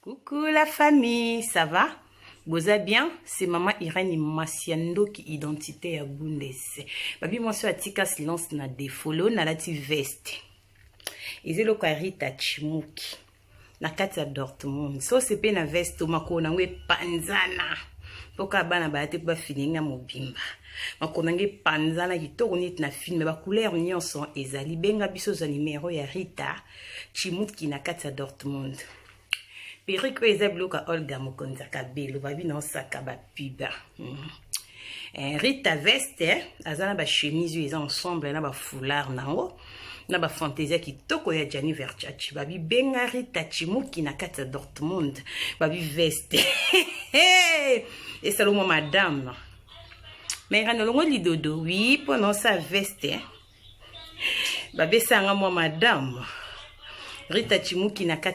Coucou la famille, ça va? Vous allez bien? C'est maman Irène Masiando qui identité à Bundese. Babi moi sur atika silence na défollow na lati veste. Ezelo kwa Rita Chimuki. Na kati ya Dortmund. So sepe na veste makona ngwe panzana. Poka bana ba te ba filinga mobimba. Makona nge panzana kitoko neti na film ba couleur nyonso ezali benga biso za numéro ya Rita Chimuki na kati ya Dortmund. Periko ezabloka Olga Mokonza Kabelo babi na osaka ba piba. Rita veste azana ba chemise eza ensemble na ba foulard nango na ba fantaisie kitoko ya Gianni Versace babi benga Rita Chimuki na kati ya Dortmund babi veste. Et salomo madame. Mais rano longo lidodo oui pendant sa veste. Babi sanga moi madame. Rita Chimuki na kati